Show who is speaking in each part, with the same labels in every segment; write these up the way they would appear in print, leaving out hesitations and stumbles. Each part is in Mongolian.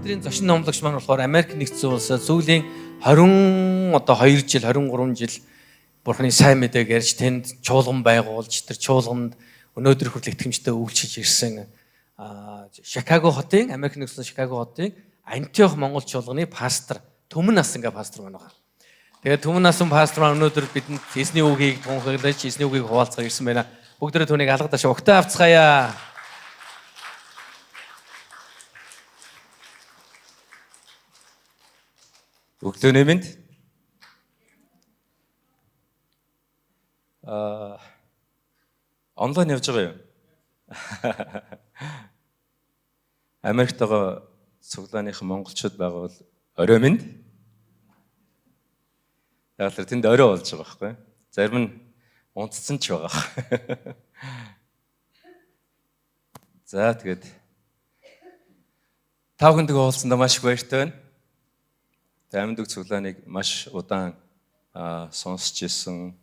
Speaker 1: Өнөөдрийн зочин номлогч маань болохоор Америк нэгдсэн улсад сүүлийн 22 жил 23 жил Бурхны сайн мэдээг ярьж тэнд чуулган байгуулж тэр чуулганд өнөөдөр хүртэл итгэмжтэй үйлчилж ирсэн Шикаго хотын Америк нэгдсэн Шикаго хотын Антиох Монгол чуулганы пастор Түмэн Насанга пастор байна. Тэгээд Түмэн Насан пастор маань өнөөдөр бидэнд эзний үгийг тунхаглаж эзний үгийг хуваалцах ирсэн байна. Бүгдээрээ түүнийг алгадаш өгтөө авцгаая.
Speaker 2: Өглөөний мэнд. Онлайн явж байгаа юу? Америкт байгаа цуглааныхан монголчууд байгаа бол орой мэнд. Яг л тэнд орой болж байгаа байхгүй. Зарим нь унтцсан ч байгаа. За тэгээд та бүхэнд уулзсандаа маш их баяртай байна. Амьд цуглааныг маш удаан сонсч ирсэн.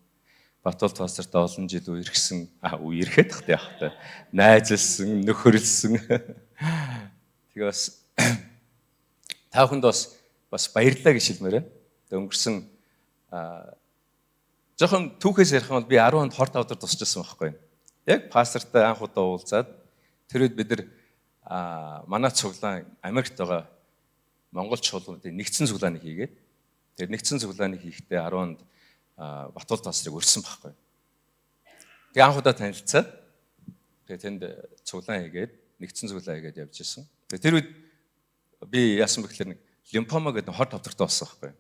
Speaker 2: Батул пастортай олон жил үерхсэн. Үерхэд тахтай явахтай. Найзалсан, нөхөрлсөн. Тэгээ бас та бүхэнд бас баярлалаа гэж хэлмээр байна. Тэгээ өнгөрсөн жоохон түүхээс ярих юм бол би 10 хонд хорт авдар тусчихсан байхгүй. Яг пастортай анх удаа уулзаад тэр үед бид нар манай цуглаан Америкт байгаа Монгол чуулгануудын нэгдсэн цуглааныг хийгээд тэр нэгдсэн цуглааныг хийхдээ 10 хонд Батул пастрыг өрсөн байхгүй. Тэгээ анх удаа танилцаад тэгээ тэнд цуглаан хийгээд нэгдсэн цуглаан хийгээд явж ирсэн. Тэгээ тэр үед би яасан бэ гэхээр нэг лимфома гэдэг хорт авдартай болсон байхгүй.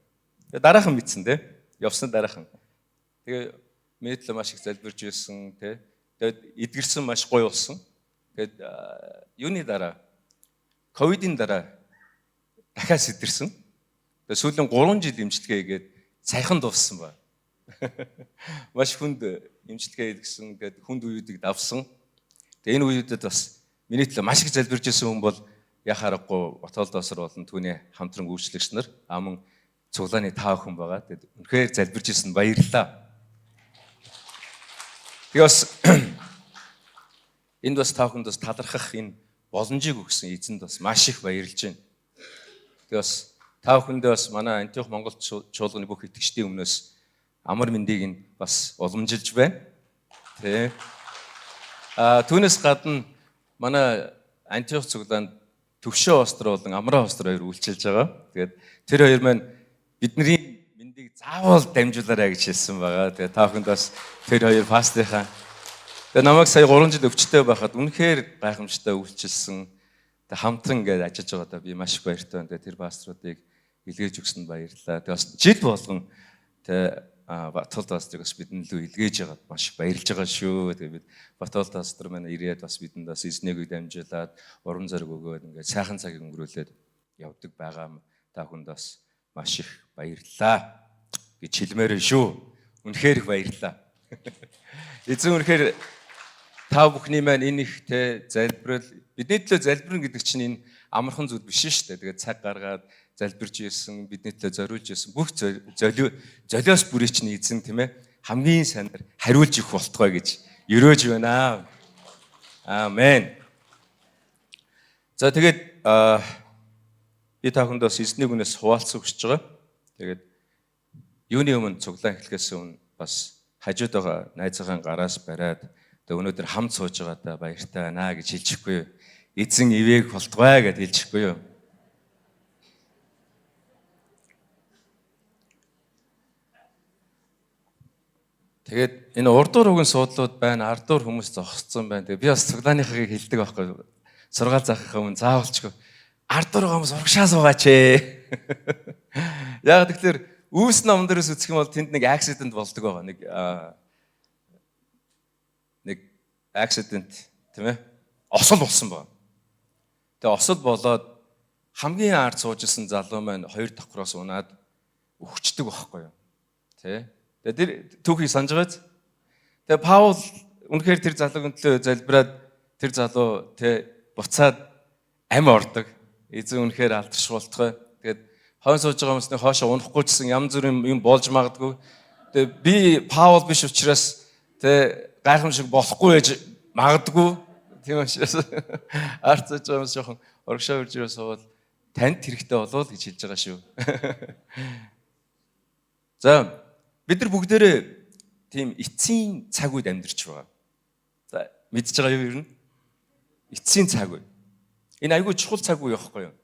Speaker 2: Тэгээ дараахан мэдсэн те. Явсан дараахан. Тэгээ мэдлээ маш их залбирж ирсэн те. Тэгээд эдгэрсэн маш гоё болсон. Тэгээд юуны дараа ковидын дараа дахиад сэтэрсэн. Тэгээд сүүлийн 3 жил имчилгээ хийгээд сайхан дууссан ба. Маш хүнд имчилгээ хийгсэн. Тэгээд хүнд үеүүдийг давсан. Тэгээд энэ үеүүдэд бас миний төлөө маш их залбирж ирсэн хүн бол яхаарахгүй Батул пастор болон түүний хамтран үйлчлэгч нар аман цуглааны таа хүн байгаа. Тэгээд үнэхээр залбирж ирсэн баярлалаа. Тэгээд бас энд бас таа хүнд бас талархах энэ боломжийг өгсөн эзэнд бас маш их баярлж байна. Тэгээ бас та бүхэндээ бас манай Антиох Монгол чуулганы бүх итгэгчдийн өмнөөс амар мэндийг нь бас уламжилж байна. Тэ. Түүнээс гадна манай Антиох цуглаанд Төвшөө пастор болон Амраа пастор хоёр үйлчилж байгаа. Тэгээд тэр хоёр маань бидний мэндийг заавал дамжуулаарай гэж хэлсэн байгаа. Тэгээд та бүхэнд бас тэр хоёр пастрынхаа тэгээд намайг сая 3 жил өвчтөй байхад үнэхээр гайхамшигтай үйлчилсэн. Тэг хамтран ингээд ажиллаж байгаадаа би маш их баяртай байна. Тэр паструудыг илгээж өгсөнд баярлалаа. Тэг бас жил болгон тэг Батул пастрыг бас бидний лөө илгээж байгаад маш их баярлж байгаа шүү. Тэг бид Батул пастор маань ирээд бас бидэнд бас эзнэгийг дамжуулаад урам зориг өгөөд ингээд сайхан цагийг өнгөрүүлээд явдаг байгаа. Та бүхэнд бас маш их баярлалаа гэж хэлмээр шүү. Үнэхээр их баярлалаа. Эзэн үнэхээр та бүхний маань энэ их те залбирал бидний төлөө залбирна гэдэг чинь энэ амархан зүйл биш шүү дээ. Тэгээд цаг гаргаад залбирж ирсэн, бидний төлөө зориулж ирсэн бүх золиос бүрий чинь эзэн тийм ээ хамгийн сайнаар хариулж өгөх болтугай гэж өрөөж байна. Аамен. За тэгээд би та бүхэнд бас эзний гүнээс хуваалцах хүсэж байгаа. Тэгээд юуны өмнө цуглаан эхлэхээс өмнө бас хажууд байгаа найзынхаа гараас бариад өнөөдөр хамт сууж байгаадаа баяртай байна гэж хэлчихгүй юу? Эзэн ивэг болтугай гэж хэлчихгүй юу? Тэгээд энэ урдуур үгэн суудлууд байна, ардуур хүмүүс зогсцсон байна. Тэгээд би бас цуглааныхыг хэлдэг байхгүй юу? Сургаал заахынхаа өмнө заавалчгүй ардуур байгаа хүмүүс урагшаа суугаач ээ. Яг тэгэхээр үүс ном дээрээс үзэх юм бол тэнд нэг аксидент болдог байгаа. Нэг аксидент тийм ээ осол болсон байна. Тэгээ осол болоод хамгийн ард суужсэн залуу маань 2 давхраас унаад өгчдөг байхгүй юу. Тэ. Тэгээ тэр түүхийг санаж байгааз. Тэгээ Паул үнэхээр тэр залуугийн төлөө залбираад тэр залуу тэ буцаад ам ордог. Эзэн үнэхээр алдаршуултгай. Тэгээд хойно сууж байгаа хүмүүсний хоошоо унахгүй гэсэн янз бүрийн юм болж магадгүй. Тэгээ би Паул биш учраас тэ гайхамшиг болохгүй гэж магадгүй. Тийм учраас арцаж байгаа хүмүүс жоохон оргишоо үрж ирээ суугаад танд хэрэгтэй болов гэж хэлж байгаа шүү. За бид нар бүгдээрээ тийм эцсийн цаг үед амьдарч байгаа. За мэдж байгаа юу ер нь? Эцсийн цаг үе. Энэ айгүй чухал цаг үе байхгүй юу?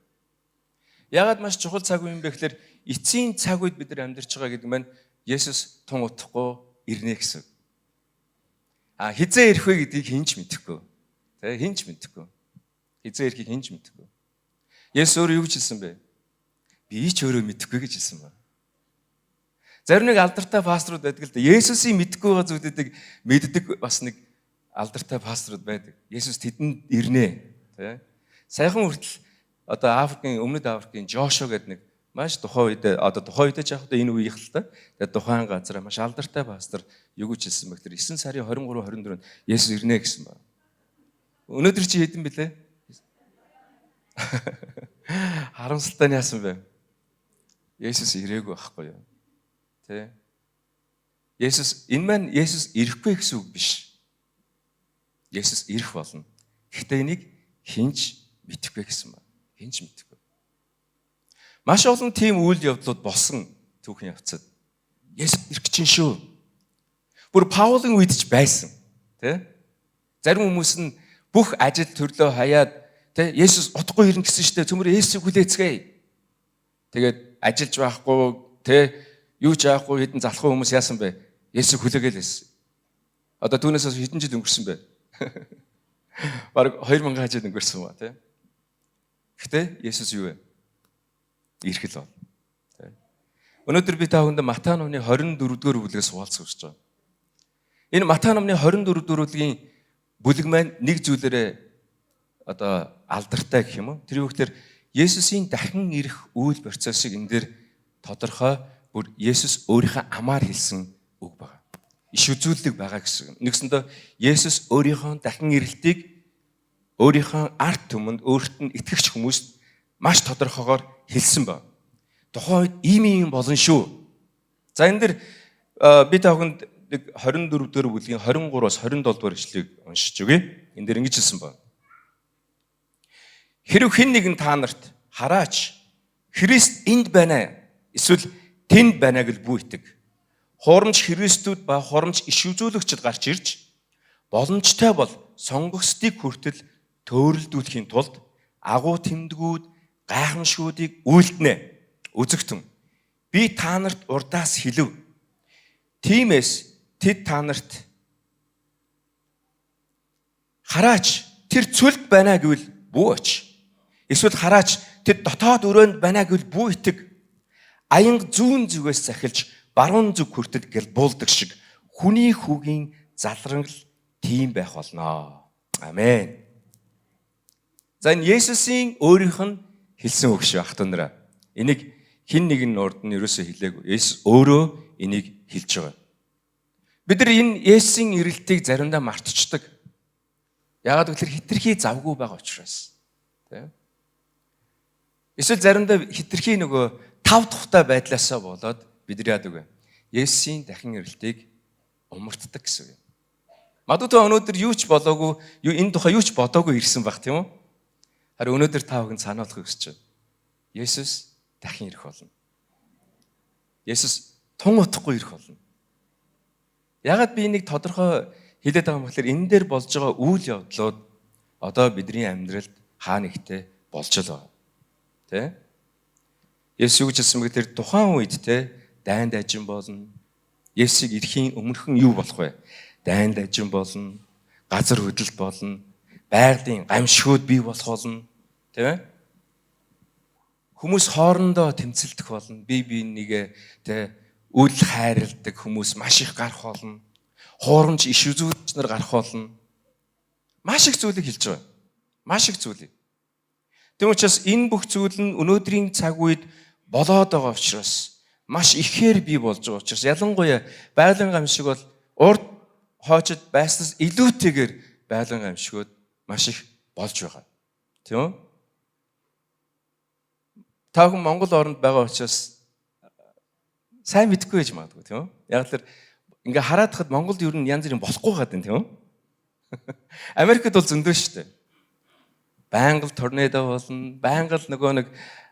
Speaker 2: Яагаад маш чухал цаг үе юм бэ гэхээр эцсийн цаг үед бид нар амьдарч байгаа гэдэг маань Есүс тун утахгүй ирнэ гэсэн. Хизээ ирэх вэ гэдгийг хэн ч мэдэхгүй. Тэ хэн ч мэдэхгүй. Хизээ ирэхийг хэн ч мэдэхгүй. Есүс өөрөө юу гэж хэлсэн бэ? Би ч өөрөө мэдэхгүй гэж хэлсэн ба. Зарим нэг алдартай пасторууд байдаг л да. Есүсийг мэдэхгүй байгаа зүйлүүдийг мэддэг бас нэг алдартай пасторууд байдаг. Есүс тэдэнд ирнэ. Тэ? Саяхан хүртэл одоо Өмнөд Африкийн Жошуа гэдэг нэг маш тухайн үед ч яг энэ үеийнх л та. Тэгээд тухайн газар маш алдартай пастор юу гэж хэлсэн бэ гэхээр 9 сарын 23 24-нд Есүс ирнэ гэсэн ба. Өнөөдөр чи хэдэн бэлээ? Харамсалтай нь яасан бэ? Есүс ирээгүй байхгүй юу? Тэ? Энэ маань Есүс ирэхгүй гэсэн үг биш. Есүс ирэх болно. Гэхдээ энийг хинч мэдэхгүй гэсэн ба. Хинч мэдэхгүй. Маш олон тийм үйл явдлууд болсон түүхэн явцад. Есүс ирэх чинь шүү. Бүр Паулийн үед ч байсан. Тэ? Зарим хүмүүс нь бүх ажил төрлөө хаяад тэ Есүс утгагүй ирнэ гэсэн штэ төмөр Есүсийг хүлээцгээе. Тэгээд ажиллаж байхгүй тэ юу ч яахгүй хэдэн залхуу хүмүүс яасан бэ? Есүсийг хүлээгээл байсан. Одоо түүнээс хэдэн жил өнгөрсөн бэ? Бараг 2000 жил өнгөрсөн ба тэ. Гэхдээ Есүс юу вэ? Ирэх л бол. Тэ. Өнөөдөр би та бүхэнд Матай номны 24-р бүлгээс хуваалцах гэж байна. Энэ Матай номны 24-р бүлгийн бүлэг маань нэг зүйлээрээ одоо алдартай гэх юм уу? Тэр юу гэхээр Есүсийн дахин ирэх үйл процессыг энэ дээр тодорхой бүр Есүс өөрийнхөө амаар хэлсэн үг байна. Иш үзүүлэлт байгаа гэсэн. Нэгсэндээ Есүс өөрийнхөө дахин ирэлтийг өөрийнхөө арт түмэнд өөрт нь итгэгч хүмүүст маш тодорхойгоор хэлсэн байна. Тухайн үед ийм болно шүү. За энэ дэр би та бүхэнд 24-р бүлгийн 23-аас 27-р ишлэгийг уншиж өгье. Энэ дэр ингэж хэлсэн байна. Хэрв хэн нэгэн та нарт хараач Христ энд байна эсвэл тэнд байна гэж бүү итэг. Хоромж Христүүд ба хоромж иш үзүүлэгчд гарч ирж боломжтой бол сонгогчдыг хүртэл төөрөлдүүлэхийн тулд агуу тэмдгүүд гайхамшгуудыг үйлдэнэ. Үзэгтэн. Би та нарт урдаас хэлв. Тиймээс тэд та нарт хараач тэр цөлд байна гэвэл бүү оч. Эсвэл хараач тэд дотоод өрөөнд байна гэвэл бүү итэг. Аянга зүүн зүгээс захилж баруун зүг хүртэл гэлбуулдаг шиг хүний хүүгийн залрангал тийм байх болно. Амен. За энэ Есүсийн өөрийнх нь хэлсэн үг шүү ах トゥ нараа. Энийг хин нэгэн урд нь ерөөсөө хэлээгүй. Есүс өөрөө энийг хэлж байгаа. Бид нар энэ Есүсийн ирэлтийг заримдаа мартчихдаг. Яагаад гэвэл хитрхи завгүй байгаа учраас. Тэ? Эсвэл заримдаа хитрхи нөгөө тав тухтай байдлаасаа болоод бид нар яадаг вэ? Есүсийн дахин ирэлтийг умартдаг гэсэн үг. Магадгүй өнөөдөр юу ч болоогүй, энэ тухай юу ч бодоогүй ирсэн баг тийм үү? Харин өнөөдөр та бүхэн санаалах гэж байна. Есүс дахин ирэх болно. Есүс тун утахгүй ирэх болно. Ягаад би энийг тодорхой хэлээд байгаа юм гэхээр энэ дээр болж байгаа үйл явдлууд одоо бидний амьдралд хаа нэгтээ болж л байгаа. Тэ? Есүс юу гэж хэлсэн бэ гэхээр тухайн үед те дайн дажин болно. Есүсийг ирэхийн өмнөхөн юу болох вэ? Дайн дажин болно. Газар хөдлөлт болно. Байгалийн гамшигуд бий болох болно. Тийм ээ? Хүмүүс хоорондоо тэмцэлдэх болно. Бие нэгэ тэ үл хайрладаг хүмүүс маш их гарах болно. Хуурамч иш үзүүлэгч нар гарах болно. Маш их зүйлийг хэлж байгаа. Маш их зүйлийг. Тэгм учраас энэ бүх зүйл нь өнөөдрийн цаг үед болоод байгаа учраас маш ихээр бий болж байгаа учраас ялангуяа байгалийн гамшиг бол урд хойчод байснаас илүүтэйгээр байгалийн гамшигуд маш их болж байгаа. Тийм үү? Та бүхэн Монгол орнд байгаа учраас сайн мэдэхгүй байж магадгүй тийм үү? Яг л ингээ хараад хад Монголд юу н янз бүрийн болохгүй гадин тийм үү? Америкт бол зөндөө шүү дээ. Байнга торнадо болно, байнга нөгөө нэг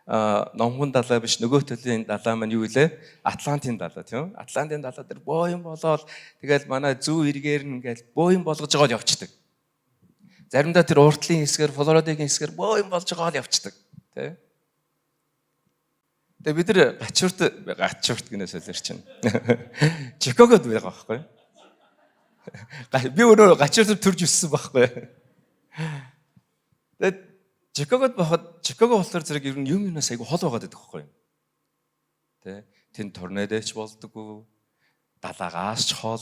Speaker 2: Номхон далай биш нөгөө төлөлийн далай маань юу вэ? Атлантын далай тийм үү? Атлантын далай дээр боо юм болоод тэгэл манай зүү эргээр нь ингээл боо юм болгож байгаа л явцдаг. Заримдаа тэр уртлын хэсгээр, Флоридогийн хэсгээр боо юм болж байгаа л явцдаг. Тэ? Тэгээ бид нар гачуурт гинэ солиорч чинь. Чикагод байгаа байхгүй. Би өөрөө гачуурт төрж өссөн байхгүй. Тэгээд Чикагод Чикаго болохоор зэрэг ер нь юмнаас айгу хол байгаад байдаг байхгүй. Тэ? Тэнд торнадоч болдгоо, далаагаас ч хол.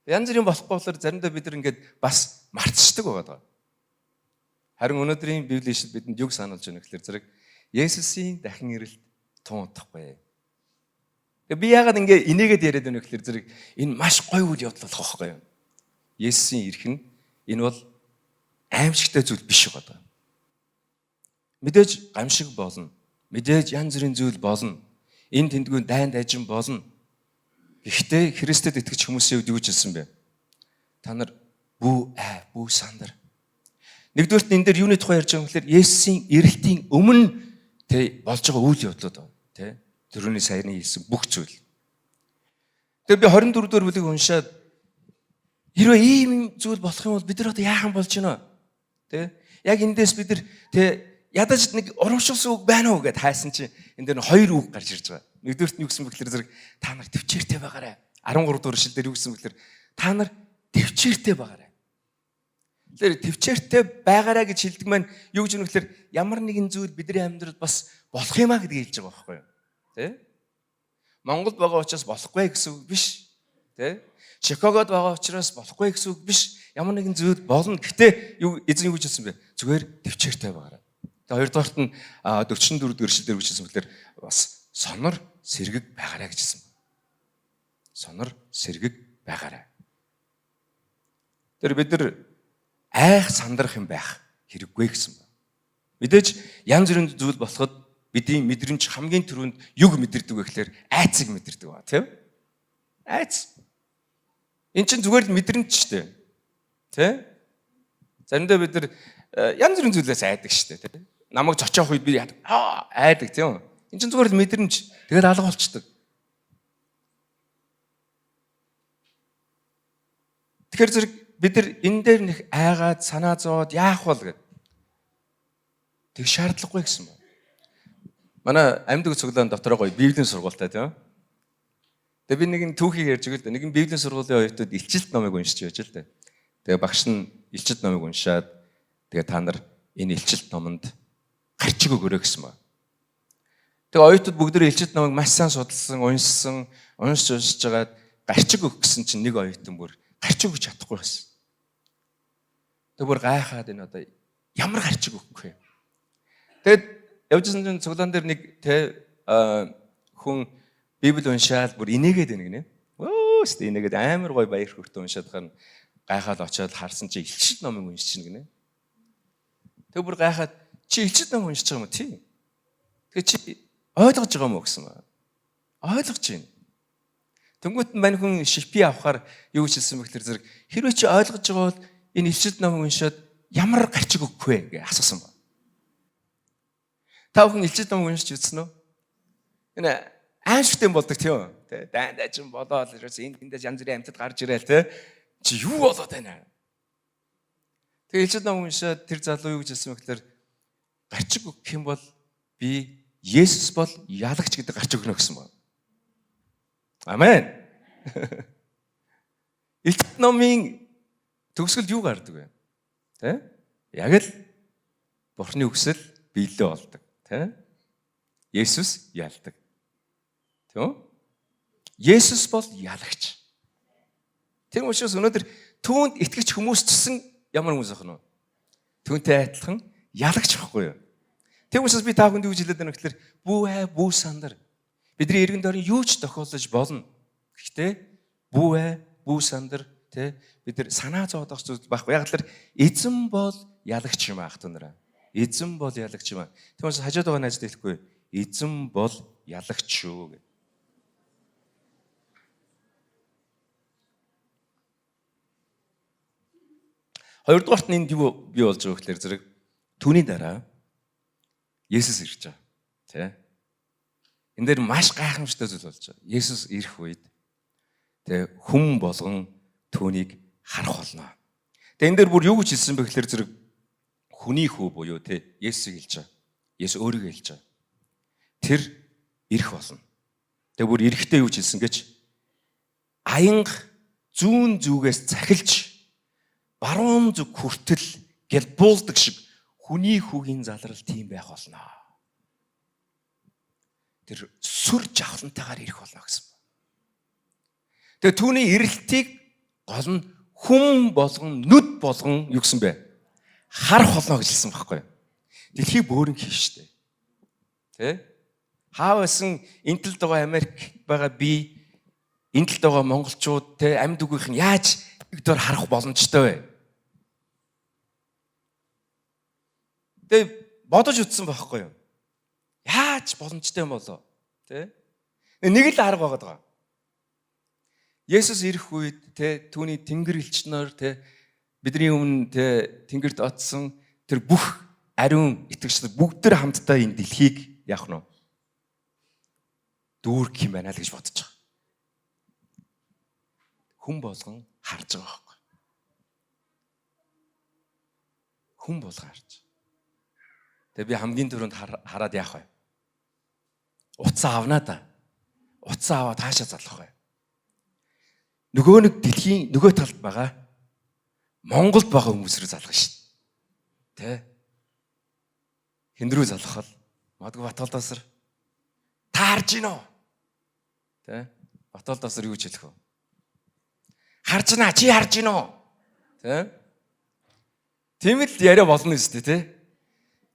Speaker 2: Янз бүрийн болохгүй болохоор заримдаа бид нар ингээд бас мартчихдаг байгаа. Харин өнөөдрийн Библийн ишлэл бидэнд юг сануулж байна гэхээр зэрэг Есүсийн дахин ирэлт тун удахгүй. Тэгээ би яагаад ингэ инээгээд яриад байна вэ гэхээр зэрэг энэ маш гоё үйл явдал болох байхгүй юу? Есүсийн ирэх нь энэ бол аимшигтай зүйл биш байгаа. Мэдээж гамшиг болно. Мэдээж янз бүрийн зүйл болно. Энэ тэндгүй дайн дайжин болно. Гэхдээ Христэд итгэж хүмүүсийн үед юу ч хэлсэн бэ? Та нар бүү сандар. Нэгдүгээрт энэ дээр юуны тухай ярьж байгаа юм гэхээр Есүсийн ирэлтийн өмнө болж байгаа үйл явдлууд байна. Тэ? Тэрүүний саяны хэлсэн бүх зүйл. Тэгээ би 24 дугаар бүлгийг уншаад хэрвээ ийм зүйл болох юм бол бид нар одоо яахан болж байна? Тэ? Яг эндээс бид нар ядаж нэг урамшуулсан үг байна уу гэд хайсан чинь энэ дээр хоёр үг гарч ирж байгаа. Нэгдүгürt нь юу гэсэн бэхлээр зэрэг та нар төвчээртэй байгаарай. 13 дугаар ишлэл дээр юу гэсэн бэхлээр та нар төвчээртэй байгаарай. Тэгэхээр төвчээртэй байгаарай гэж хэлдэг маань юу гэж нэхлээр ямар нэгэн зүйл бидний амьдралд бас болох юмаа гэдгийг хэлж байгаа байхгүй юу? Тэ? Монголд байгаа учраас болохгүй гэсэн үг биш. Тэ? Чикагод байгаа учраас болохгүй гэсэн үг биш. Ямар нэгэн зүйл болно. Гэхдээ эзэн юу гэж хэлсэн бэ? Зүгээр төвчээртэй байгаарай. Тэгээ хоёрдугаарт нь 44 дугаар ишлэл дээр үгчсэн мэтлэр бас сонор сэргэг байгаарай гэж хэлсэн. Сонор сэргэг байгаарай. Тэр бид нар айх сандрах юм байх хэрэггүй гэсэн байна. Мэдээж янз бүрийн зүйл болоход бидний мэдрэмж хамгийн түрүүнд юг мэдэрдэг вэ гэхээр айцыг мэдэрдэг ба тийм. Айц. Эн чинь зүгээр л мэдрэмж шүү дээ. Тэ? Заримдаа бид нар янз бүрийн зүйлээс айдаг шүү дээ, тийм. Намайг зочоох үед би айдаг тийм. Эн чинь зүгээр л мэдрэмж. Тэгээд алга болчдөг. Тэгэхээр зэрэг бид нар энэ дээр нэг айгаад санаа зовоод яах вэ гэд. Тэг шаардлагагүй гэсэн байна. Манай амьд цоглоон дотроо гоё Библийн сургуультай тийм. Тэгээ би нэгэн түүхийг ярьж өгөл дээ. Нэгэн Библийн сургуулийн оюутнууд илчилт номыг уншиж байж л дээ. Тэгээ багш нь илчилт номыг уншаад тэгээ та нар энэ илчилт номонд гарчиг өгөөрэй гэсэн байна. Тэгээ оюутнууд бүгдөө илчилт номыг маш сайн судалсан, уншиж жагаад гарчиг өгөх гэсэн чинь нэг оюутан бүр гарчиг өгч чадахгүй байсан. Тэгээ бүр гайхаад энэ одоо ямар гарчиг өгөх вэ? Тэгээд явжсэн чинь цуглаан дээр нэг хүн Библи уншаад бүр инээгээд байна гинэ. Өө өстө инээгээд амар гой баяр хөөртэй уншаад хань гайхаад очиод харсан чи илчилт номыг уншиж чинь гинэ. Тэг бүр гайхаад чи илчилт ном уншиж байгаа юм уу тий? Тэгээ чи ойлгож байгаа юм уу гэсэн ба. Ойлгож байна. Тэнгүүт мань хүн шипи авахаар юу хэлсэн бэ гэхээр зэрэг хэрвээ чи ойлгож байгаа бол энэ илчилт номыг уншаад ямар гарчиг өгөх вэ гэж асуусан ба. Та бүхэн илчилт номыг уншиж үзсэн үү? Энэ аимшигтэй болдог тийм үү? Тэ дайн дайчин болоод эндээс янз бүрийн амьтад гарч ирээл тэ чи юу болоод байна? Тэгээ илчилт ном уншаад тэр залуу юу гэж хэлсэн бэ гэхээр гарчиг өгөх юм бол би Есүс бол ялагч гэдэг гарчиг өгнө гэсэн байна. Амен. Илчилт номын төгсгөл юу гардаг вэ? Тэ? Яг л Бурхны үгсэл биелээ болдог, тэ? Есүс ялдаг. Тийм үү? Есүс бол ялагч. Тийм учраас өнөөдөр түүнд итгэж хүмүүс чсэн ямар хүмүүс ах нь вэ? Түүнтэй адилхан ялагч байхгүй юу? Тийм учраас би та бүхэнд юу хэлээд байна гэхээр бүү сандар. Бидний эргэн тойрон юу ч тохиолдож болно. Гэхдээ бүү сандар тэ бид нар санаа зовоодох зүйл байхгүй. Яг л эзэн бол ялагч юм аах түнраа. Эзэн бол ялагч юм аа. Тийм учраас хажууд байгаа найзад хэлэхгүй. Эзэн бол ялагч шүү гэх. Хоёрдугаарт нь юу бий болж байгаа гэхээр зэрэг түүний дараа Есүс ирж байгаа. Тэ? Энд дээр маш гайхамшигтай зүйл болж байгаа. Есүс ирэх үед тэ хүм болгон түүнийг харах болно. Тэ энэ дээр бүр юу гэж хэлсэн бэ гэхээр зэрэг хүний хүү буюу тэ Есүсийг хэлж байгаа. Есүс өөрийгөө хэлж байгаа. Тэр ирэх болно. Тэгээ бүр ирэхдээ юу гэж хэлсэн гэж аянга зүүн зүгээс цахилж баруун зүг хүртэл гэл буулдаг шиг хүний хүүгийн залрал тийм байх болно. Тэр сүр жавхлантайгаар ирэх болно гэсэн. Тэгээ түүний ирэлтийг гол нь хүм болгон нүд болгон юу гэсэн бэ? Харах болно гэж хэлсэн байхгүй юу? Дэлхий бөөрн хийх штэ. Тэ? Хаавсан энэ талд байгаа Америк байгаа би энэ талд байгаа монголчууд те амьд үгийнх нь яаж игдээр харах боломжтой вэ? Тэгээ бодож үзсэн байхгүй юу? Яаж боломжтой юм болоо? Тэ? Нэг л арга байгаа. Есүс ирэх үед те түүний тэнгэр элчнэр те бидний өмнө те тэнгэрт оцсон тэр бүх ариун итгэгчид бүгд тэр хамтдаа энэ дэлхийг яах нь дүүрх юм байна л гэж бодож байгаа. Хүн болгон харж байгаа байхгүй. Хүн болгон харж. Тэгээ би хамгийн түрүүнд хараад яах вэ? Утсаа авнаа да. Утсаа аваад хаашаа залах вэ? Нөгөө нэг дэлхийн нөгөө талд байгаа Монголд байгаа хүмүүс рүү залах шин. Тэ? Хэн рүү залах вэ? Магадгүй Батболдоосор таарж гинөө. Тэ? Батболдоосор юу ч хэлэх вэ? Харж байна, чи харж гинөө. Тэ? Тийм л яриа болно шүү дээ, тэ?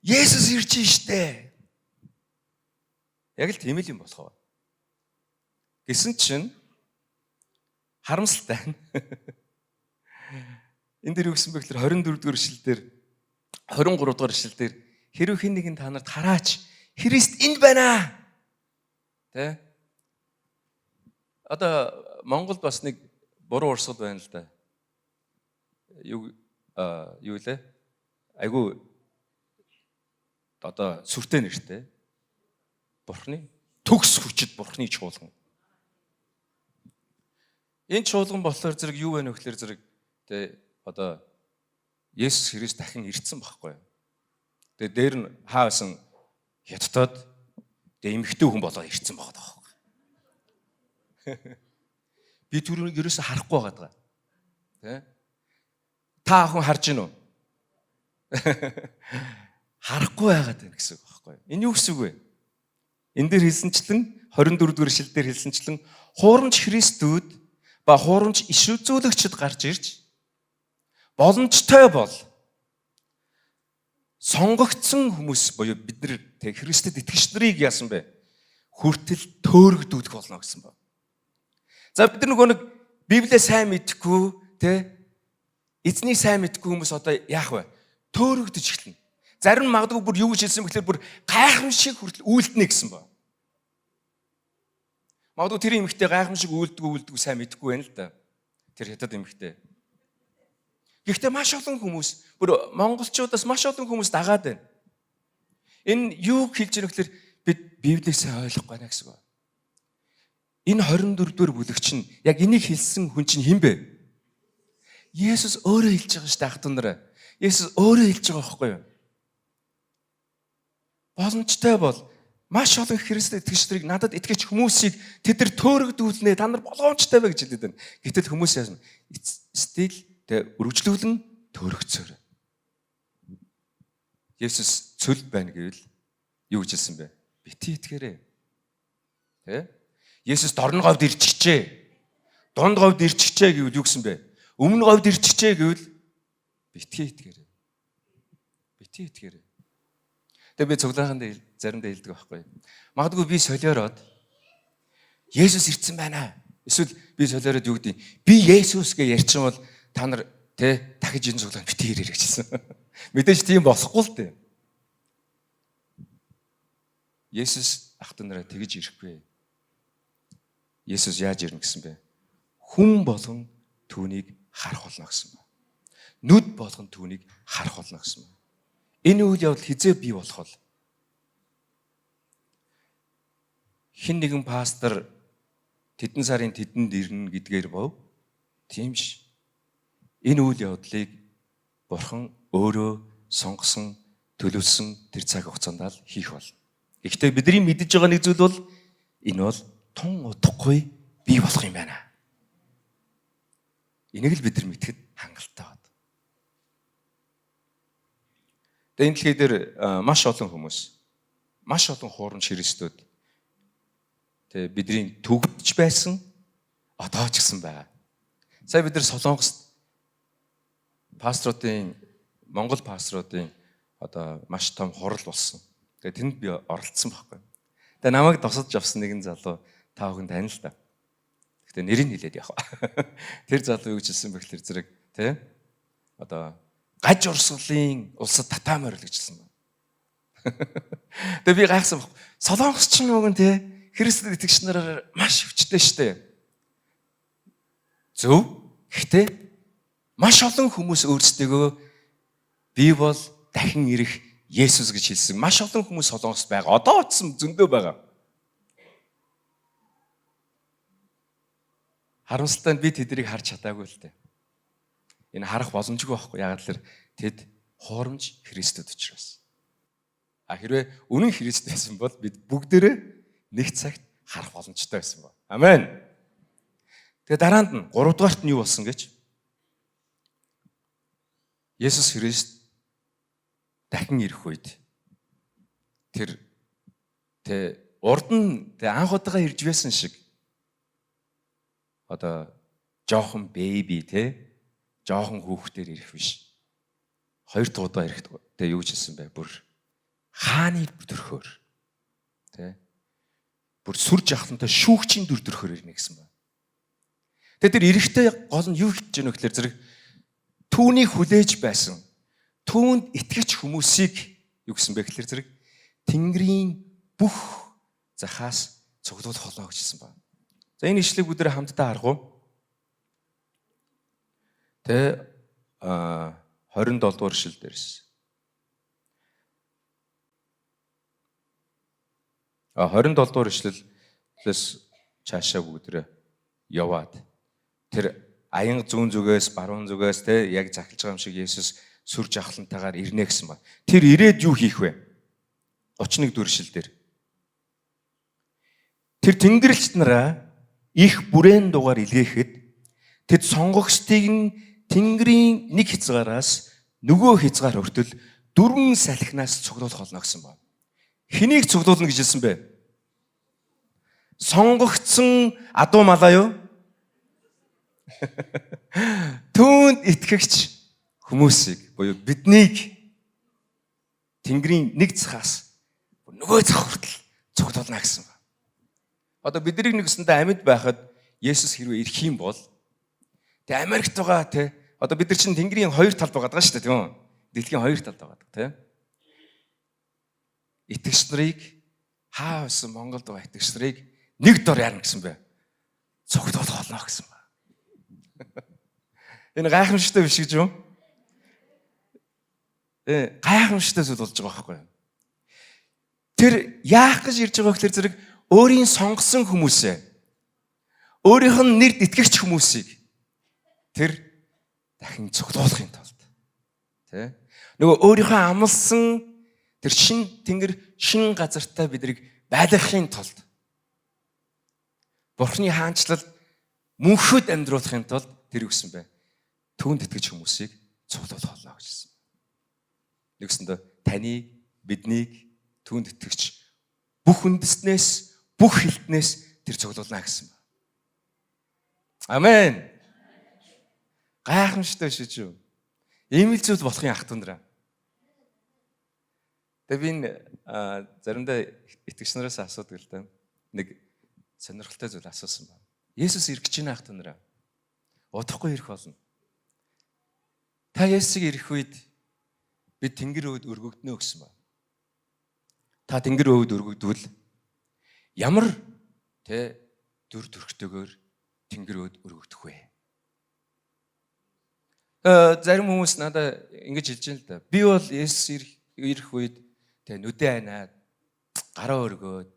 Speaker 2: Есүс ирж штэ. Яг л тийм л юм болох. Гэсэн чинь харамсалтай. Энд дээр юу гэсэн бэ гэхээр 24 дугаар эшлэлдэр 23 дугаар эшлэлдэр хэрвээ хэн нэгэн та нарт хараач Христ энд байна. Тэ? Одоо Монголд бас нэг буруу урсгал байна л да. Юу лээ? Айгу одоо сүртэй нэртэй. Бурхны төгс хүчит бурхны чуулган. Энэ чуулган болохоор зэрэг юу вэ нөхлөр зэрэг тэ одоо Есүс Христ дахин ирсэн байхгүй юу? Тэгээ дээр нь хаасан хятадд тэгээ эмэгтэй хүн болоод ирсэн байгаа байхгүй. Би түрүүнийг ерөөсө харахгүй байгаа. Тэ? Та хүн харж гин үү? Харахгүй байгаад байна гэсэн үг байхгүй юу? Энэ юу гэсэн үг вэ? Энд дээр хэлсэнчлэн 24 дугаар эшлэл дээр хэлсэнчлэн хуурамч Христүүд ба хуурамч иш үзүүлэгчд гарч ирж боломжтой бол сонгогдсон хүмүүс буюу бид нар тэг Христэд итгэгч нарыг яасан бэ? Хүртэл төөрөгдүүлэх болно гэсэн ба. За бид нар нөгөө нэг Библийг сайн мэдхгүй тэ эзнийг сайн мэдхгүй хүмүүс одоо яах вэ? Төөрөгдөж эхэлнэ. Зарим магадгүй бүр юу гэж хэлсэн бэхлээр бүр гайхамшиг хүртэл үйлдэнэ гэсэн ба. Магадгүй тэр эмэгтэй гайхамшиг үйлдэггүй сайн мэдхгүй байна л да. Тэр хятад эмэгтэй. Гэхдээ маш олон хүмүүс бүр монголчуудаас маш олон хүмүүс дагаад байна. Энэ юу хэлж байгаа гэхээр бид Библийг сайн ойлгохгүй байна гэсэн ба. Энэ 24 дугаар бүлэг чинь яг энийг хэлсэн хүн чинь хэн бэ? Есүс өөрөө хэлж байгаа шүү дээ ах トゥ нараа. Есүс өөрөө хэлж байгаа байхгүй юу? Боломжтой бол маш олон Христэд итгэгчдэрийг надад итгэж хүмүүсийг тэд нар төөрөгдүүлнэ. Та нар боломжтой вэ гэж хэлээд байна. Гэтэл хүмүүс яасан? Стил тэ үргэлжлүүлэн төөрөгцөөр. Есүс цөл байна гэвэл юу гэж хэлсэн бэ? Бити итгээрэй. Тэ? Есүс дорн говьд ирчихжээ. Дунд говьд ирчихжээ гэвэл юу гэсэн бэ? Өмнө говьд ирчихжээ гэвэл битгий итгээрэй. Бити итгээрэй. Тэгээ би цуглааханд заримдаа хэлдэг байхгүй. Магадгүй би солиороод Есүс ирсэн байна. Эсвэл би солиороод юу гэдэг? Би Есүс гэж ярьчих бол та нар тэ дахиж энэ цуглаанд бити ирээрэй гэсэн. Мэдээж тийм болохгүй л дээ. Есүс ах トゥ нараа тэгж ирэхгүй. Есүс яаж ирнэ гэсэн бэ? Хүн болгон түүнийг харах болно гэсэн ба. Нүд болгон түүнийг харах болно гэсэн ба. Энэ үйл явдал хизээ бий болох бол хин нэгэн пастор тэдэн сарын тэдэнд ирнэ гэдгээр бов. Тийм ш. Энэ үйл явдлыг Бурхан өөрөө сонгосон, төлөвлөсөн тэр цаг хугацаанд л хийх болно. Гэхдээ бидний мэдэж байгаа нэг зүйл бол энэ бол тун удахгүй бий болох юм байна. Энийг л бид нар мэдхэд хангалттай байна. Тэгээ энэ дэлхий дээр маш олон хүмүүс, маш олон хуурамч Христүүд тэгээ бидний төгөж байсан одоо ч гэсэн байгаа. Сая бид нар Солонгост пасторуудын, Монгол пасторуудын одоо маш том хурал болсон. Тэгээ тэнд би оролцсон байхгүй. Тэгээ намайг досож авсан нэгэн залуу та бүхэн тань л та. Гэхдээ нэрийг хэлээд явах. Тэр залуу юу гэсэн бэ гэхээр зэрэг тий одоо гаж урсгалын улсад татаамаар үлгэжсэн байна. Тэгээ би гайхсан баг. Солонгосчин уг нь тий Христэд итгэгч нараар маш өвчтэй штэ. Зөв. Гэхдээ маш олон хүмүүс өөрсдөө би бол дахин ирэх Есүс гэж хэлсэн. Маш олон хүмүүс Солонгост байгаа. Одоо очсон зөндөө байгаа. Харамсалтай нь би тэднийг харж чадаагүй л дээ. Энэ харах боломжгүй байхгүй. Яагаад гэвэл тэд хуурамч Христэд учраас. Хэрвээ үнэн Христ байсан бол бид бүгдээрээ нэг цагт харах боломжтой байсан ба. Амен. Тэгээ дараанд нь 3 дугаарт нь юу болсон гэж? Есүс Христ дахин ирэх үед тэр урд нь анх удаага ирж байсан шиг одоо жоохон бэби жоохон хүүхдээр ирэх биш. 2 дахь удаа ирэх юу ч хэлсэн бай. Бүр хааны төрхөөр бүр сүр жахлантай шүүгчийн төрхөөр ирнэ гэсэн байна. Тэгээ тэр ирэхдээ гол нь юу хийж гэнэ гэхээр зэрэг түүнийг хүлээж байсан түүнд итгэж хүмүүсийг юу гэсэн бэ гэхээр зэрэг Тэнгэрийн бүх захаас цуглуулах холоо гэжсэн байна. За энэ ишлэгийг бүгдээ хамтдаа харах уу? 27 дугаар ишлэл дээрс. 27 дугаар ишлэлээс цаашаа бүгдээ яваад тэр аян зүүн зүгээс баруун зүгээс яг захилж байгаа юм шиг Есүс сүр жахлантайгаар ирнэ гэсэн ба. Тэр ирээд юу хийх вэ? 31 дугаар ишлэл дээр. Тэр тэнгэрлэгч нараа их бүрээн дугаар илгээхэд тэд сонгогчдыг нь Тэнгэрийн нэг хязгаараас нөгөө хязгаар хүртэл 4 салхинаас цуглуулах болно гэсэн ба. Хэнийг цуглуулна гэж хэлсэн бэ? Сонгогдсон адуу малаа юу? Түүнд итгэгч хүмүүсийг буюу биднийг Тэнгэрийн нэг захаас нөгөө зах хүртэл цуглуулна гэсэн ба. Одоо бидний нэгсэндээ амьд байхад Есүс хэрвээ ирэх юм бол тэгээ Америкт байгаа одоо бид нар чинь Тэнгэрийн 2 талд байгаа шүү дээ тийм үү? Дэлхийн 2 талд байгаа итгэгч нарыг хаа байсан Монголд байгаа итгэгч нарыг нэг дор яарна гэсэн бэ? Цуглуулах болно гэсэн ба. Энэ гайхамшигтай биш гэж юу? Гайхамшигтай зүйл болж байгаа байхгүй юу? Тэр яах гэж ирж байгаа гэхээр зэрэг өөрийн сонгосон хүмүүсээ өөрийнх нь нэрд итгэгч хүмүүсийг тэр дахин цуглуулахын тулд нөгөө өөрийнхөө амлсан тэр Тэнгэр шин газартаа биднийг байлгахын тулд Бурхны хаанчлал мөнхөд амьдруулахын тулд тэр үгсэн бай. Түүнд итгэж хүмүүсийг цуглуулах болно гэжсэн. Нэгсэндээ таныг биднийг түүнд итгэж бүх үндэснээс бүх хилтнээс тэр цуглуулна гэсэн ба. Амен. Гайхамшигтай шиж юу? Ийм л зүйл болохын ах тундраа. Тэгээ би заримдаа итгэгч нараас асуудаг л да. Нэг сонирхолтой зүйл асуусан байна. Есүс ирэх гэж байна ах тундраа. Удахгүй ирэх болно. Та Есүсийг ирэх үед бид Тэнгэр өвд өргөгднө гэсэн байна. Та Тэнгэр өвд өргөгдвөл ямар дүр төрхтэйгээр Тэнгэр өвд өргөгдөх вэ? Зарим хүмүүс надад ингэж хэлж байна л да. Би бол Есүс ирэх үед нүдэн айнаад гараа өргөөд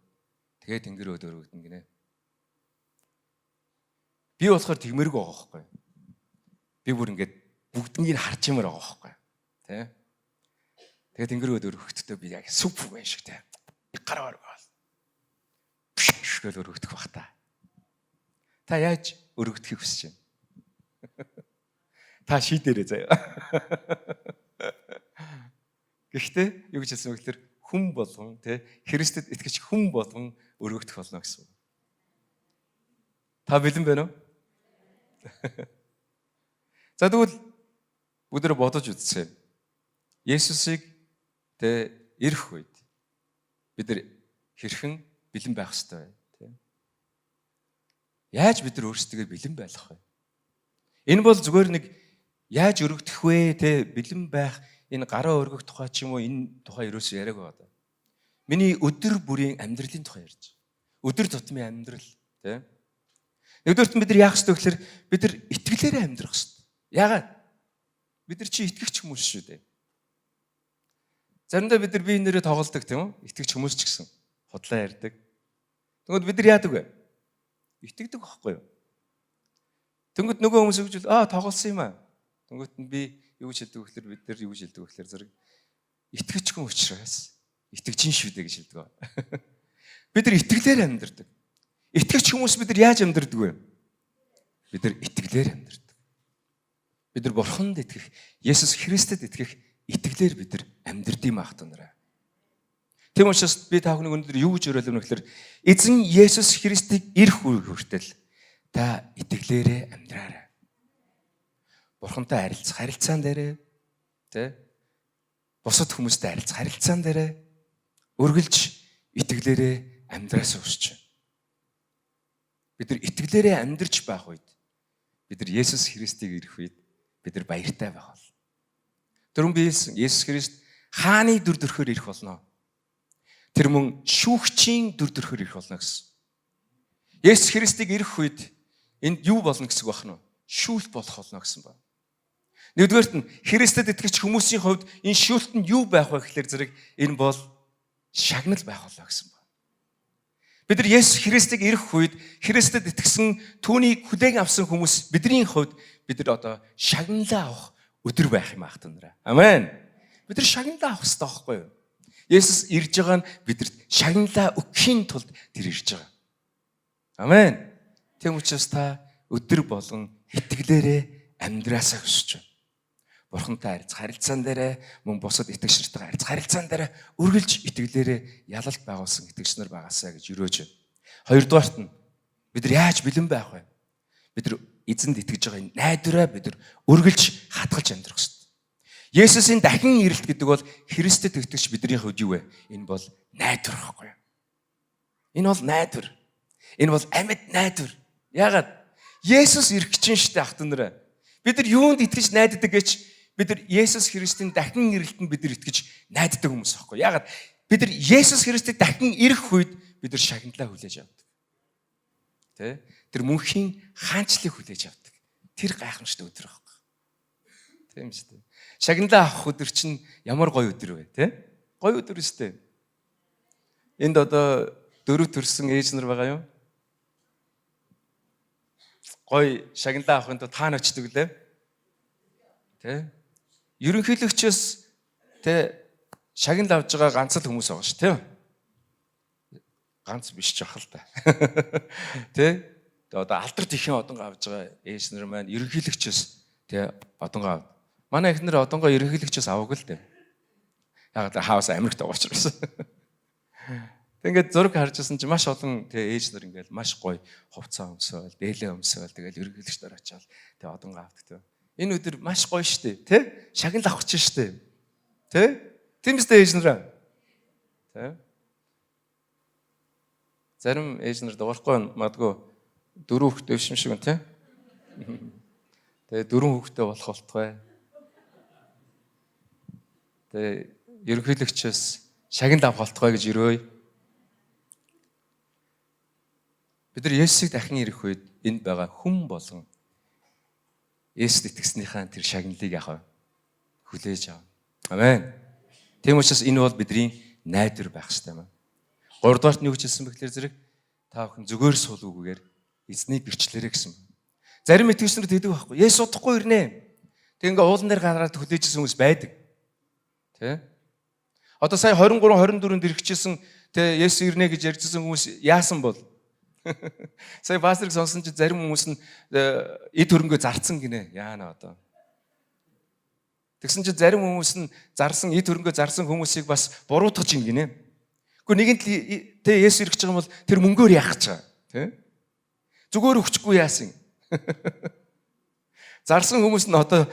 Speaker 2: Тэгээ тэнгэр өдөр өргөдөн гинэ. Би болохоор тэгмэрэг байгаа байхгүй. Би бүр ингээд бүгднийг харж юмар байгаа байхгүй. Тэ? Тэгээ тэнгэр өдөр өргөхдөө би яг Супермен шиг тэ. Гараар гал. Шгэл өргөдөх бах та. Та яаж өргөдөхийг хүсэж байна? Та шийдээрэй заяа. Гэхдээ юу гэж хэлсэн бэ гэхээр хүн болгон тэ Христэд итгэж хүн болгон өргөгдөх болно гэсэн. Та бэлэн байна уу? За тэгвэл бүгдээ бодож үзье. Есүсийг тэ ирэх үед бид нар хэрхэн бэлэн байх ёстой вэ? Тэ? Яаж бид нар өөрсдөө бэлэн байх вэ? Энэ бол зүгээр нэг яаж өргөдөх вэ? Тэ бэлэн байх энэ гараа өргөх тухай ч юм уу энэ тухай ерөөсөө яриаг байгаа. Миний өдөр бүрийн амьдралын тухай ярьж. Өдөр тутмын амьдрал, тэ? Нэгдүгээрт бид нар яах ёстой гэхээр бид нар итгэлээрээ амьдрах ёстой. Яагаад? Бид нар чи итгэгч хүмүүс шүү дээ. Заримдаа бид нар бие нэрээ тоглолдог тийм үү? Итгэгч хүмүүс ч гэсэн худлаа ярьдаг. Тэгвэл бид нар яадаг вэ? Итгэдэг байхгүй юу? Тэнгүүд нөгөө хүмүүс өгч тоглосон юм аа. Тэнгүүд нь би юу гэж хэлдэг вэ гэхээр бид нар юу гэж хэлдэг вэ гэхээр зэрэг итгэгч хүн учраас итгэж шүү дээ гэж хэлдэг ба. Бид нар итгэлээр амьдардаг. Итгэгч хүмүүс бид нар яаж амьдардаг вэ? Бид нар итгэлээр амьдардаг. Бид нар Бурханд итгэх, Есүс Христэд итгэх итгэлээр бид нар амьдардığım ах танараа. Тийм учраас би та бүхнийг өнөөдөр юу гэж уриална вэ гэхээр эзэн Есүс Христийг ирэх үе хүртэл та итгэлээрээ амьдраарай. Бурхантай харилцаан дээрээ тэ бусад хүмүүстэй харилцаан дээрээ үргэлж итгэлээрээ амьдраас өсч. Бид нар итгэлээрээ амьдарч байх үед бид нар Есүс Христийг ирэх үед бид нар баяртай байх бол. Түрүүн би Есүс Христ хааны дүр төрхөөр ирэх болно. Тэр мөн шүүгчийн дүр төрхөөр ирэх болно гэсэн. Есүс Христийг ирэх үед энд юу болно гэсэн үг байна вэ? Шүүлт болох болно гэсэн байна. Нэгдүгээрт нь Христэд итгэж хүмүүсийн хувьд энэ шүүлт нь юу байх вэ гэхээр зэрэг энэ бол шагнал байх болно гэсэн байна. Бид нар Есүс Христийг ирэх үед Христэд итгэсэн түүнийг хүлээн авсан хүмүүс бидний хувьд бид нар одоо шагналаа авах өдөр байх юм аах танараа. Амен. Бид нар шагналаа авах хэрэгтэй байхгүй юу? Есүс ирж байгаа нь бидэрт шагналаа өгөхийн тулд тэр ирж байгаа. Амен. Тэм учраас та өдөр болгон итгэлээрээ амьдраасаа хүсэж байна. Бурхантай харилцаан дээрээ мөн бусад итгэгч нартайгаа харилцаан дээрээ үргэлж итгэлээрээ ялалт байгуулсан итгэгч нар байгаасаа гэж өрөөж байна. Хоёрдугаарт нь бид нар яаж бэлэн байх вэ? Бид нар эзэнд итгэж байгаа энэ найдвараа бид нар үргэлж хатгалж амьдрах хэрэгтэй. Есүсийн дахин ирэлт гэдэг бол Христэд итгэж бидний хувьд юу вэ? Энэ бол найдвар байхгүй юу? Энэ бол найдвар. Энэ бол амьд найдвар. Яагаад? Есүс ирэх гэж штэ ах танараа. Бид нар юунд итгэж найддаг гэж бид нар Есүс Христийн дахин ирэлтэнд бид нар итгэж найддаг хүмүүс байхгүй юу? Яагаад? Бид нар Есүс Христийг дахин ирэх үед бид нар шагналаа хүлээж авдаг. Тэ? Тэр мөнхийн хаанчлыг хүлээж авдаг. Тэр гайхамшигт өдөр байхгүй. Тийм шүү дээ. Шагналаа авах өдөр чинь ямар гоё өдөр вэ, тэ? Гоё өдөр өстэй. Энд одоо 4 төрсэн ээж нар байгаа юу? Гоё шагналаа авахын тулд таан очдөг лээ. Тэ? Ерөнхийлөгчөөс тэ шагнал авж байгаа ганц л хүмүүс байгаа шүү, тэ? Ганц биш ч ахал та. Тэ? Одоо алдарт ихэн одонго авж байгаа ээж нар маань ерөнхийлөгчөөс тэ одонго. Манай эхнэр одонго ерөнхийлөгчөөс аваагүй л дээ. Яг хаавас Америкт байгаа учраас. Тэгээд зураг харжсэн чинь маш олон тэ ээж нар ингээл маш гоё хувцас өмсөөл, дээлээ өмсөөл тэгэл ерөнхийлөгч нар очиад тэ одонго авдаг тэ. Энэ өдөр маш гоё штэ тэ? Шагнал авах чинь штэ. Тэ? Тийм үстэй ээж нараа. Тэ? Зарим ээж нар дуурахгүй магадгүй 4 хүүхэдтэй биш юм шиг байна тэ? Тэгээ 4 хүүхэдтэй болох болтугай. Тэгээ ерөнхийлөгчөөс шагнал авах болтугай гэж өрөөй. Бид нар Есүсийг дахин ирэх үед энд байгаа хүн болгон Есүст итгэснийхаа тэр шагналыг яах вэ? Хүлээж авна. Амен. Тийм учраас энэ бол бидний найдвар байх хэрэгтэй юм. Гуравдугаарт нь юу гэж хэлсэн бэ гэхээр зэрэг та бүхэн зүгээр суулгүйгээр эзнийг гэрчлээрэй гэсэн. Зарим итгэгчнэр тэгдэг байхгүй. Есүс удахгүй ирнэ. Тэг ингээ уулан дээр гараад хүлээжсэн хүмүүс байдаг. Тэ? Одоо сая 23 24-нд ирэхчихсэн тэ Есүс ирнэ гэж ярьжсэн хүмүүс яасан бол? Сая пасторыг сонсон чи зарим хүмүүс нь эд хөрөнгөө зарцсан гинэ. Яана одоо. Тэгсэн чи зарим хүмүүс нь зарсан эд хөрөнгөө зарсан хүмүүсийг бас буруутгаж гинэ. Гэхдээ нэгэнт тэ Есүс ирэх гэж байгаа бол тэр мөнгөөр яах гэж байгаа. Тэ? Зүгээр өгчихгүй яасан. Зарсан хүмүүс нь одоо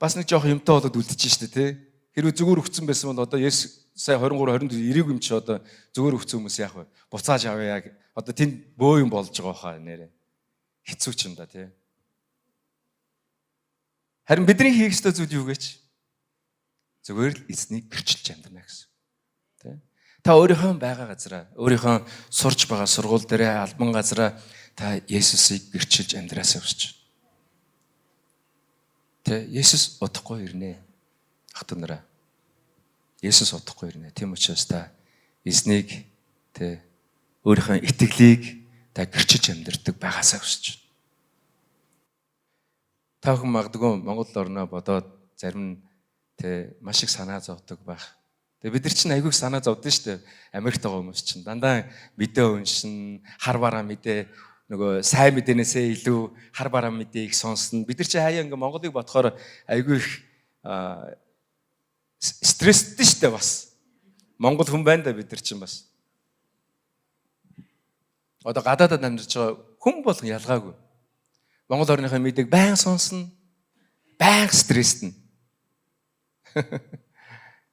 Speaker 2: бас нэг жоох юмтай болоод үлдчихэж штэ тэ. Хэрвээ зүгээр өгцөн байсан бол одоо Есүс сая 23 24 ирээгүй юм чи одоо зүгээр өгцөн хүмүүс яах вэ? Буцааж авъя. Одоо тэнд бөө юм болж байгаа хаа нэрэ. Хэцүү ч юм да тий. Харин бидний хийх ёстой зүйл юу гэж? Зүгээр л эзнийг гэрчилж амьдрна гэсэн. Тий. Та өөрийнхөө байгаа газараа, өөрийнхөө сурж байгаа сургууль дээрээ албан газараа та Есүсийг гэрчилж амьдраасаа хүсэж байна. Тий, Есүс удахгүй ирнэ. Ахтун нараа. Есүс удахгүй ирнэ. Тийм учраас та эзнийг тий өөрийнхөө итгэлийг та гэрчилж амьдрдаг байгаасаа хүсэж байна. Та бүхэн магадгүй Монгол орноо бодоод зарим нь тий маш их санаа зовдөг байх. Тэгээ бид нар чинь айгүй санаа зовдсон шүү дээ. Америкт байгаа хүмүүс чинь дандаа мэдээ уншин, хар бараа мэдээ нөгөө сайн мэдээнээсээ илүү хар бараа мэдээ их сонсно. Бид нар чинь хаяа ингээ Монголыг бодохоор айгүй их стресстэй шүү дээ бас. Монгол хүн байна да бид нар чинь бас. Одоо гадаадад амьдарч байгаа хүн болгон ялгаагүй. Монгол орныхоо мэдээг байн сонсно, байн стресстэй.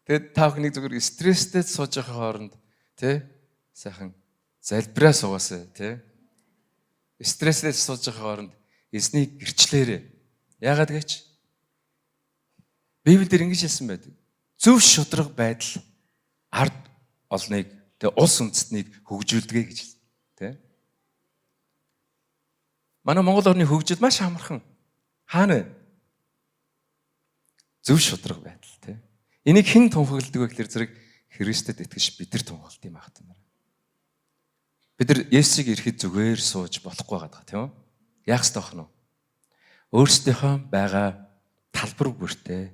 Speaker 2: Тэгээд та бүхнийг зүгээр стресстэй сууж байгаа хооронд тий сайхан залбираа суугаасаа тий стресстэй сууж байгаа хооронд эзнийг гэрчлээрэй. Яагаад гэж? Библиэлд ингэж хэлсэн байдаг. Зөв шударга байдал ард олныг тий улс үндэстнийг хөгжүүлдэг гэж хэлсэн тий. Манай Монгол орны хөгжил маш амархан. Хаана вэ? Зөв шударга байдал тий. Энийг хэн тунхагладаг вэ гэхээр зэрэг Христэд итгэж бид нар тунхаглад юм аах юм. Бид нар Есүсийг ирэхэд зүгээр сууж болохгүй байгаа тийм үү? Яах ёстой вэ хнөө? Өөрсдийнхөө байгаа талбар бүртээ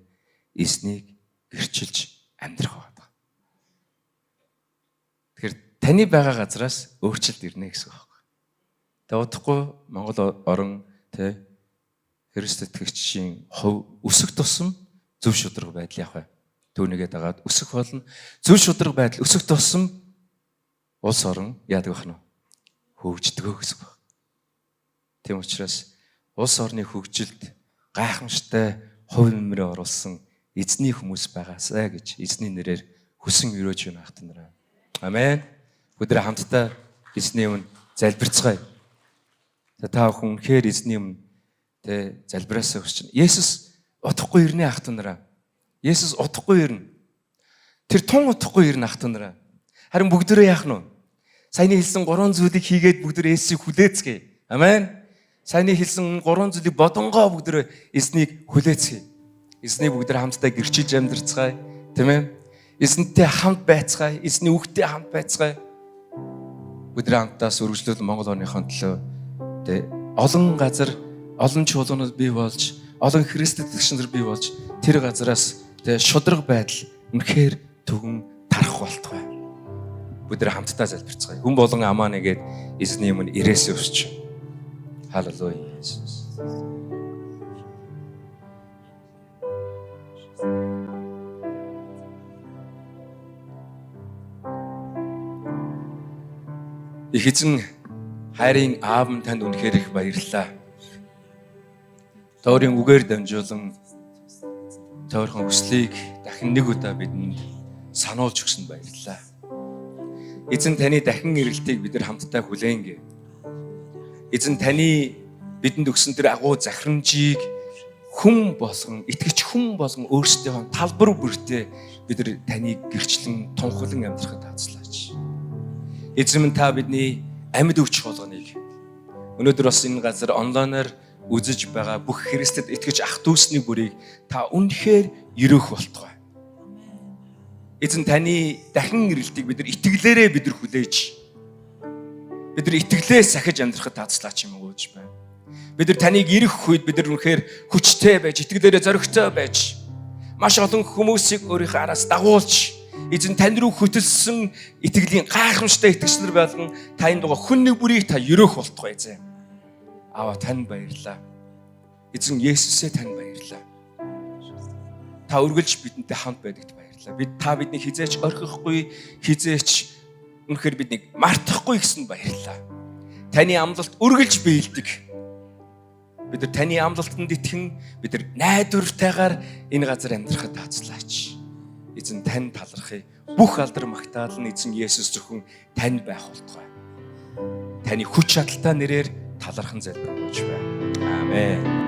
Speaker 2: эзнийг гэрчилж амьдрах байгаа. Тэгэхээр таны байгаа газраас өөрчлөлт ирнэ гэсэн үг байна. Тэгээ удахгүй Монгол орон тий Христэд итгэгчийн хувь өсөх тусам зөв шударга байдал яах вэ? Түүнийгээ дагаад өсөх болно. Зөв шударга байдал өсөх тусам улс орон яадаг бахна уу? Хөгждөгөө гэсэн үг. Тийм учраас улс орны хөгжилд гайхамшигтай хувь нэмрээ оруулсан эзний хүмүүс байгаасаа гэж эзний нэрээр хүсэн өрөөж байна хат нараа. Амен. Өдөр хамтдаа эзний өмнө залбирцгаая. Та бүхэн үнэхээр эзний өмнө тэ залбираасаа хүсэж байна. Есүс удахгүй ирнэ хат нараа. Есүс удахгүй ирнэ. Тэр тун удахгүй ирнэ хат нараа. Харин бүгдөө яах нь вэ? Саяны хэлсэн 3 зүйлийг хийгээд бүгдөө Есүсийг хүлээцгээе. Амен. Саяны хэлсэн 3 зүйлийг бодонгоо бүгдөө эзнийг хүлээцгээе. Эзнийг бүгдөө хамтдаа гэрчилж амьдрцгаая. Тийм ээ. Эзэнтэй хамт байцгаая. Эзний үгтэй хамт байцгаая. Бүгдөө хамтдаа сүргжлүүл Монгол орныхон төлөө тэ олон газар олон чуулганууд бий болж, олон Христэд итгэгчнэр бий болж тэр газараас тэ шударга байдал үнэхээр төгөн тарах болтугай. Бүгдээ хамтдаа залбирцгаая. Хүн болон амаа нэгээд эзний өмнө ирээсээ өсч. Халелуя Иесус. Их эзэн хайрын аав минь танд үнэхээр их баярлалаа. Тойрын үгээр дамжуулан тойрхон хүслийг дахин нэг удаа бидэнд сануулж өгсөнд баярлалаа. Эзэн таны дахин ирэлтийг бид нар хамтдаа хүлээнгээ. Эзэн таны бидэнд өгсөн тэр агуу захирамжийг хүн болгон, итгэж хүн болгон өөрсдийнхөө талбар бүртээ бид нар таныг гэрчлэн тунхаглан амьдрахад таацлаач. Эзэн минь та бидний амьд өвч болгоныг өнөөдөр бас энэ газар онлайнаар үзэж байгаа бүх Христэд итгэж ах дүүсний бүрийг та үнэхээр өрөөх болтугай. Эзэн таны дахин ирэлтийг бид нар итгэлээрээ бид нар хүлээж, бид нар итгэлээс сахиж амьдрахад таацлаач юм уу гэж байна. Бид нар таныг ирэх үед бид нар үнэхээр хүчтэй байж, итгэлээрээ зоригтой байж, маш олон хүмүүсийг өөрийнхөө араас дагуулж, эзэн тань руу хөтөлсөн итгэлийн гайхамшигтай итгэгчнэр болгон таны дугаа хүн нэг бүрийг та өрөөх болтугай эзэн. Аава тань баярлалаа. Эзэн Есүсээ тань баярлалаа. Та үргэлж бидэнтэй хамт байдагт баярлалаа. Бидний хизээч орхихгүй, хизээч үнэхээр биднийг мартахгүй гэсэн баярлалаа. Таны амлалт үргэлж биелдэг. Бид нар таны амлалтанд итгэн, бид нар найдвартайгаар энэ газар амьдрахад таацлаач. Эзэн тань талархъя. Бүх алдар магтаал нь эзэн Есүс зөвхөн тань байх болтугай. Таны хүч чадалтай нэрээр талархан залбирanгуйч байна. Амен.